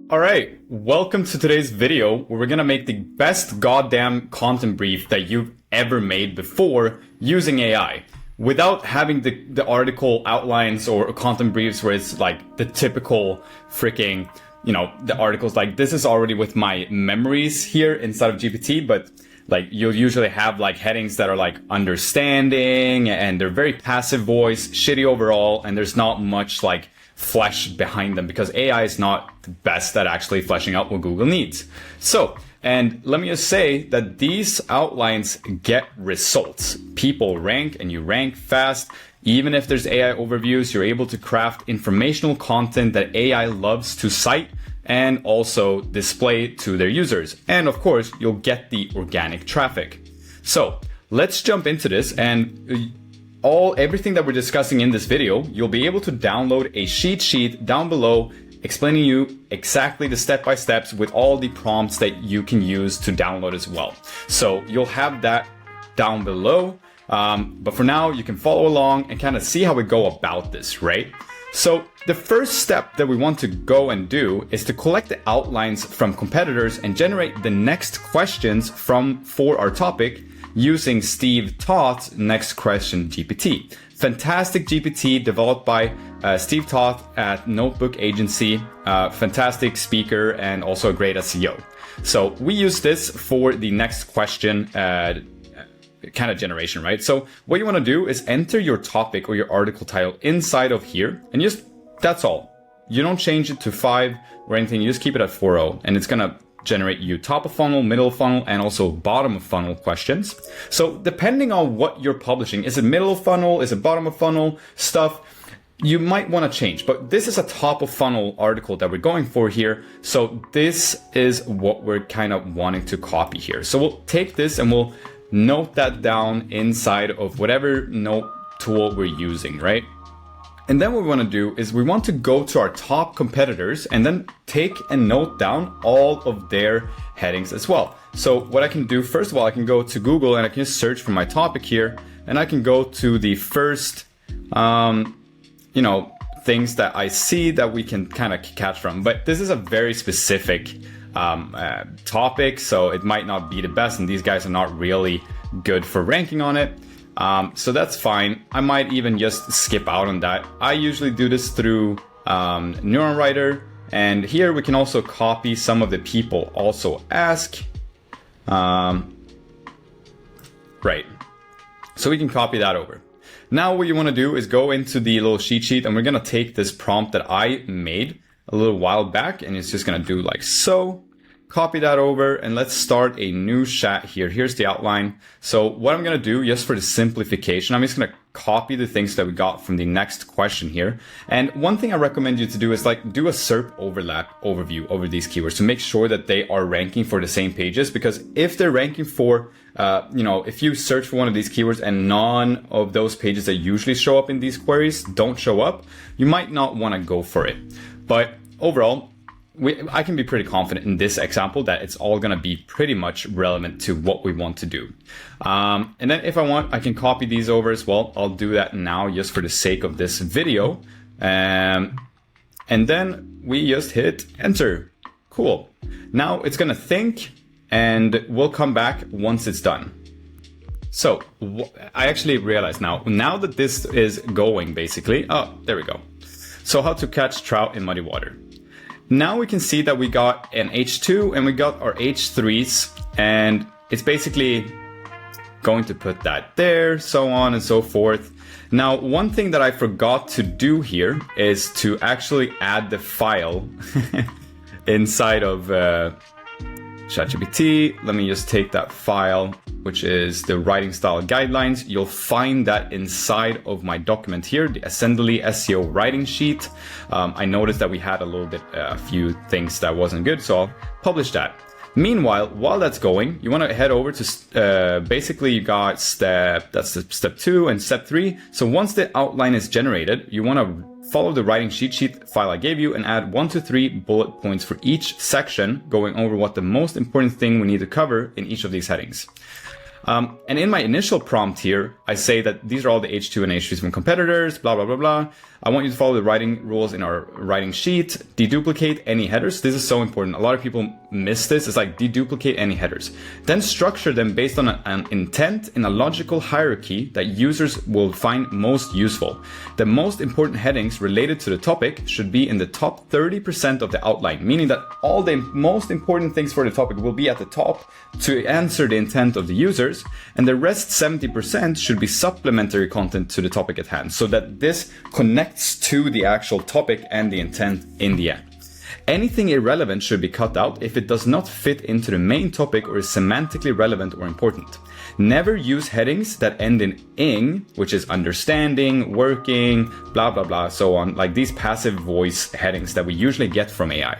All right, welcome to today's video where we're gonna make the best goddamn content brief that you've ever made before using AI without having the article outlines or content briefs where it's like the typical freaking, the articles like this is already with my memories here inside of GPT, but like you'll usually have like headings that are like understanding and they're very passive voice, shitty overall, and there's not much like flesh behind them because AI is not the best at actually fleshing out what Google needs. So, and let me just say that these outlines get results. People rank and you rank fast. Even if there's AI overviews, you're able to craft informational content that AI loves to cite and also display to their users. And of course, you'll get the organic traffic. So let's jump into this, and everything that we're discussing in this video, you'll be able to download a cheat sheet down below explaining you exactly the step-by-steps with all the prompts that you can use to download as well. So you'll have that down below. But for now, you can follow along and kind of see how we go about this, right? So the first step that we want to go and do is to collect the outlines from competitors and generate the next questions for our topic using Steve Toth's Next Question GPT. Fantastic GPT developed by Steve Toth at Notebook Agency, fantastic speaker and also a great SEO. So we use this for the next question kind of generation, right? So what you want to do is enter your topic or your article title inside of here and that's all. You don't change it to 5 or anything. You just keep it at 4.0 and it's going to generate you top of funnel, middle of funnel, and also bottom of funnel questions. So depending on what you're publishing, is it middle of funnel, is it bottom of funnel stuff, you might want to change, but this is a top of funnel article that we're going for here. So this is what we're kind of wanting to copy here. So we'll take this and we'll note that down inside of whatever note tool we're using, right? And then what we want to do is we want to go to our top competitors and then take and note down all of their headings as well. So what I can do, first of all, I can go to Google and I can just search for my topic here, and I can go to the first, things that I see that we can kind of catch from. But this is a very specific topic, so it might not be the best, and these guys are not really good for ranking on it. So that's fine. I might even just skip out on that. I usually do this through Neuron Writer, and here we can also copy some of the people also ask. Right. So we can copy that over. Now what you want to do is go into the little cheat sheet, and we're going to take this prompt that I made a little while back, and it's just going to do like so. Copy that over and let's start a new chat here. Here's the outline. So what I'm going to do, just for the simplification, I'm just going to copy the things that we got from the next question here. And one thing I recommend you to do is like do a SERP overlap overview over these keywords to make sure that they are ranking for the same pages. Because if they're ranking for, if you search for one of these keywords and none of those pages that usually show up in these queries don't show up, you might not want to go for it. But overall, I can be pretty confident in this example that it's all going to be pretty much relevant to what we want to do. And then if I want, I can copy these over as well. I'll do that now just for the sake of this video. And then we just hit enter. Cool. Now it's going to think and we'll come back once it's done. So I actually realized now that this is going basically, there we go. So how to catch trout in muddy water. Now we can see that we got an H2 and we got our H3s, and it's basically going to put that there, so on and so forth. Now, one thing that I forgot to do here is to actually add the file inside of ChatGPT. Let me just take that file, which is the writing style guidelines. You'll find that inside of my document here, the Ascendly SEO writing sheet. I noticed that we had a few things that wasn't good, so I'll publish that. Meanwhile, while that's going, you want to head over to, basically you got step 2 and step 3. So once the outline is generated, you want to follow the writing cheat sheet file I gave you and add 1 to 3 bullet points for each section, going over what the most important thing we need to cover in each of these headings. And in my initial prompt here, I say that these are all the H2 and H3s from competitors, blah, blah, blah, blah. I want you to follow the writing rules in our writing sheet. Deduplicate any headers. This is so important. A lot of people miss this. It's like deduplicate any headers. Then structure them based on an intent in a logical hierarchy that users will find most useful. The most important headings related to the topic should be in the top 30% of the outline, meaning that all the most important things for the topic will be at the top to answer the intent of the users, and the rest 70% should be supplementary content to the topic at hand, so that this connects to the actual topic and the intent in the end. Anything irrelevant should be cut out if it does not fit into the main topic or is semantically relevant or important. Never use headings that end in ing, which is understanding, working, blah, blah, blah, so on, like these passive voice headings that we usually get from AI.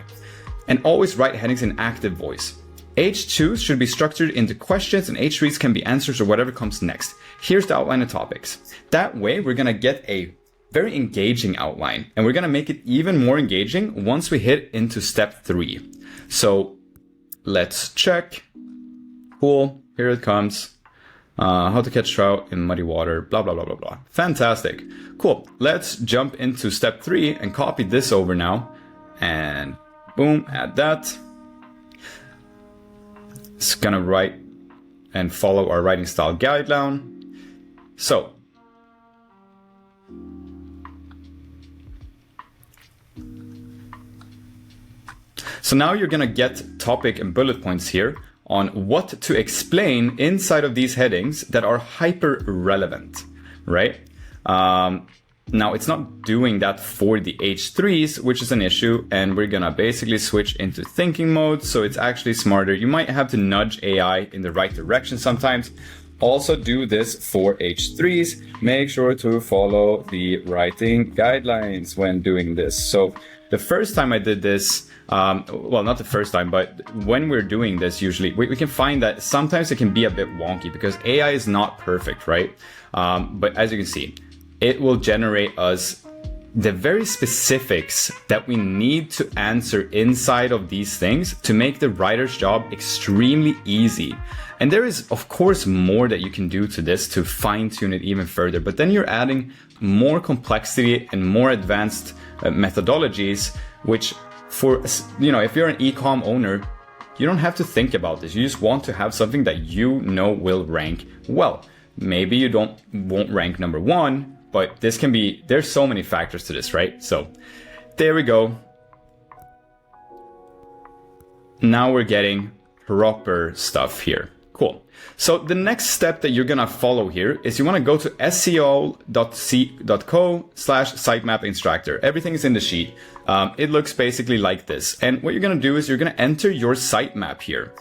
And always write headings in active voice. H2s should be structured into questions, and H3s can be answers or whatever comes next. Here's the outline of topics. That way, we're going to get a very engaging outline, and we're going to make it even more engaging once we hit into step 3. So let's check. Cool. Here it comes. How to catch trout in muddy water, blah, blah, blah, blah, blah. Fantastic. Cool. Let's jump into step 3 and copy this over now. And boom, add that. It's gonna write and follow our writing style guideline. So now you're gonna get topic and bullet points here on what to explain inside of these headings that are hyper relevant, right? Now it's not doing that for the H3s, which is an issue, and we're gonna basically switch into thinking mode, so it's actually smarter. You might have to nudge AI in the right direction sometimes. Also do this for H3s. Make sure to follow the writing guidelines when doing this. So the first time I did this, well, not the first time, but when we're doing this, usually we can find that sometimes it can be a bit wonky because AI is not perfect, right? But as you can see, it will generate us the very specifics that we need to answer inside of these things to make the writer's job extremely easy. And there is, of course, more that you can do to this to fine-tune it even further, but then you're adding more complexity and more advanced methodologies, which for, you know, if you're an e-com owner, you don't have to think about this. You just want to have something that you know will rank well. Maybe you won't rank number 1, but this can be, there's so many factors to this, right? So there we go. Now we're getting proper stuff here. Cool. So the next step that you're going to follow here is you want to go to seo.co/sitemap extractor. Everything is in the sheet. It looks basically like this. And what you're going to do is you're going to enter your sitemap here.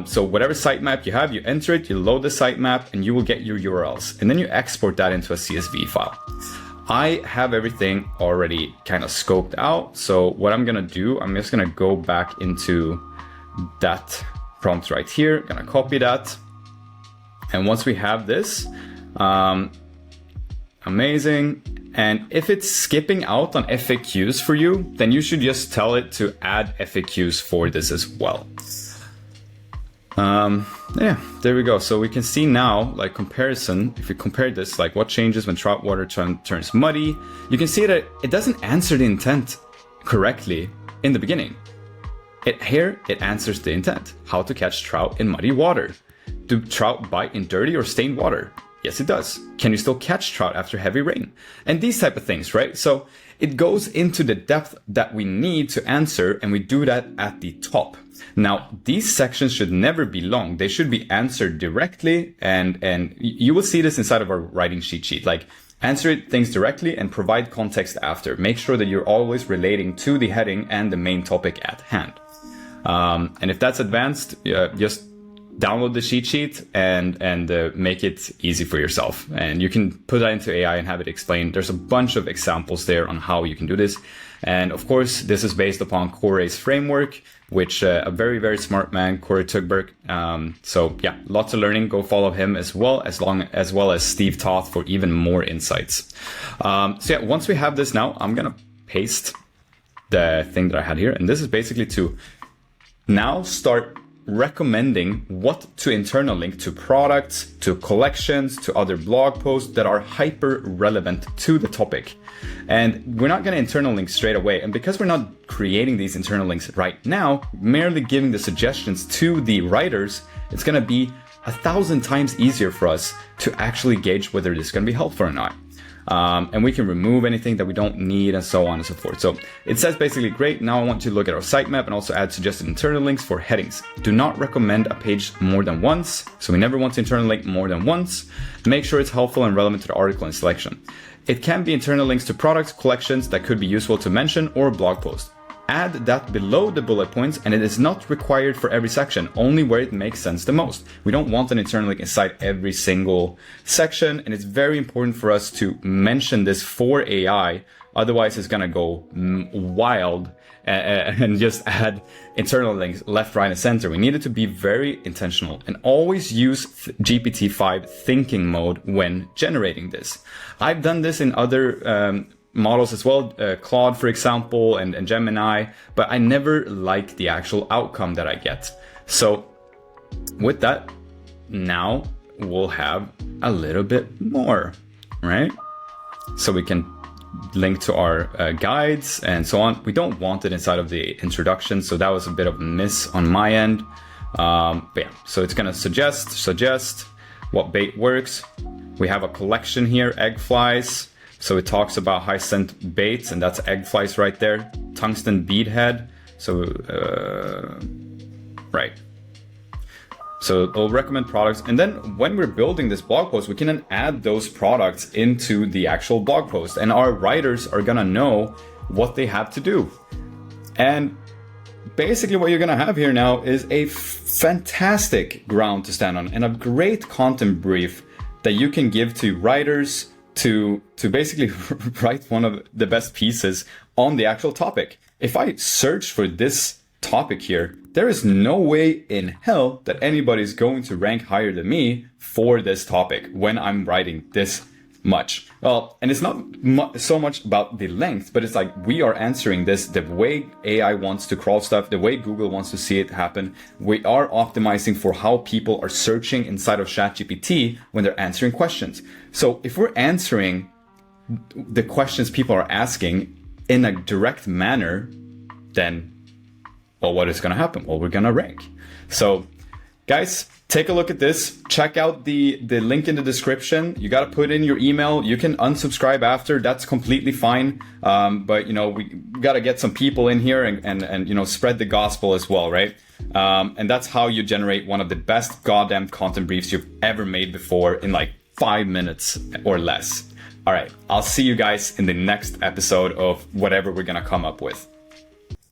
So whatever sitemap you have, you enter it, you load the sitemap, and you will get your URLs. And then you export that into a CSV file. I have everything already kind of scoped out. So what I'm going to do, I'm just going to go back into that prompt right here, gonna copy that. And once we have this, amazing. And if it's skipping out on FAQs for you, then you should just tell it to add FAQs for this as well. Yeah, there we go. So we can see now, like comparison, if we compare this, like what changes when trout water turns muddy, you can see that it doesn't answer the intent correctly in the beginning. Here, it answers the intent. How to catch trout in muddy water. Do trout bite in dirty or stained water? Yes, it does. Can you still catch trout after heavy rain? And these type of things, right? So it goes into the depth that we need to answer, and we do that at the top. Now, these sections should never be long. They should be answered directly, and you will see this inside of our writing sheet. Like, answer things directly and provide context after. Make sure that you're always relating to the heading and the main topic at hand. And if that's advanced, just download the cheat sheet and make it easy for yourself. And you can put that into AI and have it explained. There's a bunch of examples there on how you can do this. And of course, this is based upon Corey's framework, which a very, very smart man, Corey Tugberg. So yeah, lots of learning. Go follow him as well as Steve Toth for even more insights. So yeah, once we have this now, I'm going to paste the thing that I had here. And this is basically to now start recommending what to internal link to products, to collections, to other blog posts that are hyper relevant to the topic. And we're not going to internal link straight away. And because we're not creating these internal links right now, merely giving the suggestions to the writers, it's going to be 1,000 times easier for us to actually gauge whether this is going to be helpful or not. And we can remove anything that we don't need and so on and so forth. So it says basically, great, now I want to look at our sitemap and also add suggested internal links for headings. Do not recommend a page more than once. So we never want to internal link more than once. Make sure it's helpful and relevant to the article and selection. It can be internal links to products, collections that could be useful to mention, or blog posts. Add that below the bullet points, and it is not required for every section, only where it makes sense the most. We don't want an internal link inside every single section, and it's very important for us to mention this for AI. Otherwise, it's gonna go wild and just add internal links left, right, and center. We need it to be very intentional, and always use GPT-5 thinking mode when generating this. I've done this in other models as well, Claude, for example, and Gemini, but I never like the actual outcome that I get. So with that, now we'll have a little bit more, right? So we can link to our guides and so on. We don't want it inside of the introduction, so that was a bit of a miss on my end. But yeah, so it's gonna suggest what bait works. We have a collection here, egg flies. So it talks about high scent baits, and that's egg flies right there. Tungsten beadhead. So, right. So it'll recommend products. And then when we're building this blog post, we can then add those products into the actual blog post. And our writers are gonna know what they have to do. And basically what you're gonna have here now is a fantastic ground to stand on and a great content brief that you can give to writers, to basically write one of the best pieces on the actual topic. If I search for this topic here, there is no way in hell that anybody's going to rank higher than me for this topic when I'm writing this much. Well, and it's not so much about the length, but it's like we are answering this the way AI wants to crawl stuff, the way Google wants to see it happen. We are optimizing for how people are searching inside of ChatGPT when they're answering questions. So if we're answering the questions people are asking in a direct manner, then, well, what is going to happen? Well, we're going to rank. So guys, take a look at this. Check out the link in the description. You got to put in your email. You can unsubscribe after. That's completely fine. But, we got to get some people in here and spread the gospel as well, right? And that's how you generate one of the best goddamn content briefs you've ever made before in like 5 minutes or less. All right. I'll see you guys in the next episode of whatever we're going to come up with.